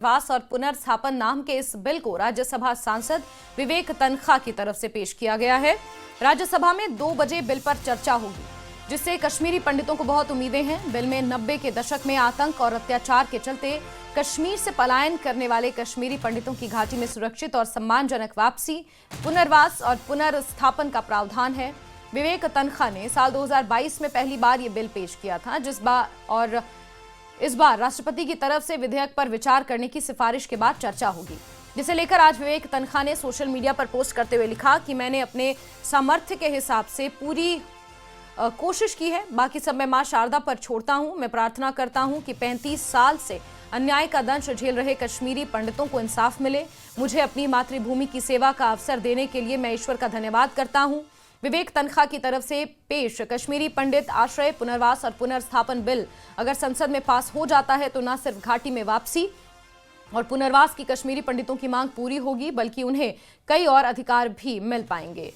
वास और पुनर्स्थापन नाम के इस बिल को राज्यसभा सांसद विवेक तन्खा की तरफ से पेश किया गया है। राज्यसभा में 2 बजे बिल पर चर्चा होगी, जिससे कश्मीरी पंडितों को बहुत उम्मीदें हैं। बिल में 90 के दशक में आतंक और अत्याचार के चलते कश्मीर से पलायन करने वाले कश्मीरी पंडितों की घाटी में सुरक्षित और सम्मानजनक वापसी, पुनर्वास और पुनर्स्थापन का प्रावधान है। विवेक तन्खा ने साल 2022 में पहली बार ये बिल पेश किया था, इस बार राष्ट्रपति की तरफ से विधेयक पर विचार करने की सिफारिश के बाद चर्चा होगी, जिसे लेकर आज विवेक तन्खा ने सोशल मीडिया पर पोस्ट करते हुए लिखा कि मैंने अपने सामर्थ्य के हिसाब से पूरी कोशिश की है, बाकी सब मैं मां शारदा पर छोड़ता हूं। मैं प्रार्थना करता हूं कि 35 साल से अन्याय का दंश झेल रहे कश्मीरी पंडितों को इंसाफ मिले। मुझे अपनी मातृभूमि की सेवा का अवसर देने के लिए मैं ईश्वर का धन्यवाद करता हूं। विवेक तन्खा की तरफ से पेश कश्मीरी पंडित आश्रय, पुनर्वास और पुनर्स्थापन बिल अगर संसद में पास हो जाता है तो न सिर्फ घाटी में वापसी और पुनर्वास की कश्मीरी पंडितों की मांग पूरी होगी, बल्कि उन्हें कई और अधिकार भी मिल पाएंगे।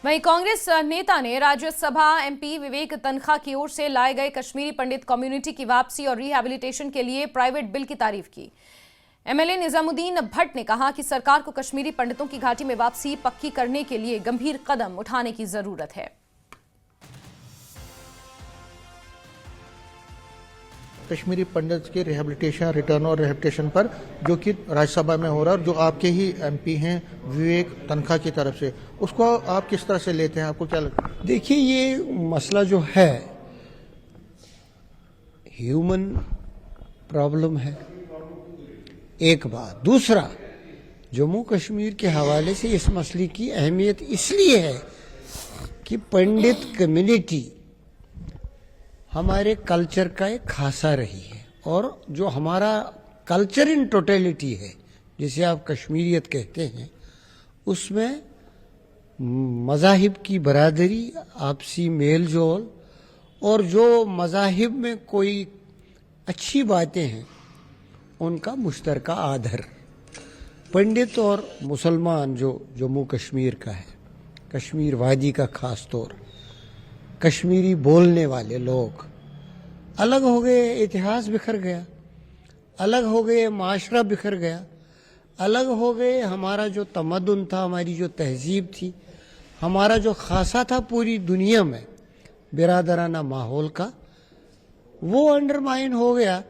वहीं कांग्रेस नेता ने राज्यसभा एमपी विवेक तन्खा की ओर से लाए गए कश्मीरी पंडित कम्युनिटी की वापसी और रिहैबिलिटेशन के लिए प्राइवेट बिल की तारीफ की। एमएलए निजामुद्दीन भट्ट ने कहा कि सरकार को कश्मीरी पंडितों की घाटी में वापसी पक्की करने के लिए गंभीर कदम उठाने की जरूरत है। कश्मीरी पंडित के रिहैबिलिटेशन, रिटर्न और रिहैबिलिटेशन पर जो कि राज्यसभा में हो रहा है और जो आपके ही एमपी हैं विवेक तन्खा की तरफ से, उसको आप किस तरह से लेते हैं? आपको क्या लगता है? देखिए, ये मसला जो है ह्यूमन प्रॉब्लम है, एक बात। दूसरा, जम्मू कश्मीर के हवाले से इस मसले की अहमियत इसलिए है कि पंडित कम्युनिटी हमारे कल्चर का एक खासा रही है, और जो हमारा कल्चर इन टोटलिटी है, जिसे आप कश्मीरियत कहते हैं, उसमें मज़ाहिब की बरादरी, आपसी मेल जोल और जो मज़ाहिब में कोई अच्छी बातें हैं उनका मुश्तरका आदर। पंडित और मुसलमान जो जम्मू कश्मीर का है, कश्मीर वादी का खास तौर, कश्मीरी बोलने वाले लोग अलग हो गए, इतिहास बिखर गया, अलग हो गए, माशरा बिखर गया, अलग हो गए, हमारा जो तमद्दुन था, हमारी जो तहजीब थी, हमारा जो खासा था पूरी दुनिया में बिरादराना माहौल का, वो अंडरमाइन हो गया।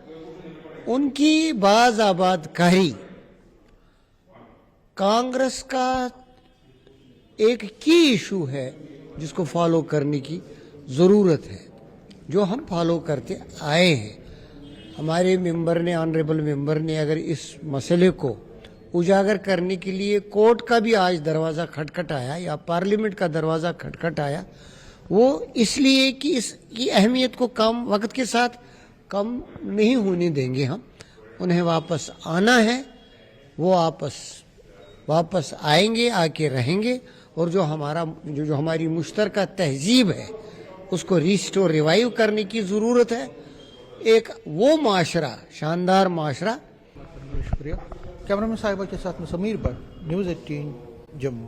उनकी बाज आबादकारी कांग्रेस का एक की इशू है जिसको फॉलो करने की ज़रूरत है, जो हम फॉलो करते आए हैं। हमारे मेंबर ने, ऑनरेबल मेंबर ने अगर इस मसले को उजागर करने के लिए कोर्ट का भी आज दरवाज़ा खटखटाया या पार्लियामेंट का दरवाज़ा खटखटाया, वो इसलिए कि इसकी अहमियत को कम वक्त के साथ कम नहीं होने देंगे हम। उन्हें वापस आना है, वो वापस आएंगे, आके रहेंगे, और जो हमारी मुश्तरका तहजीब है उसको रिस्टोर, रिवाइव करने की ज़रूरत है। एक वो माशरा, शानदार माशरा। शुक्रिया। कैमरामैन साहिबा के साथ में समीर भट्ट, न्यूज़ 18 जम्मू।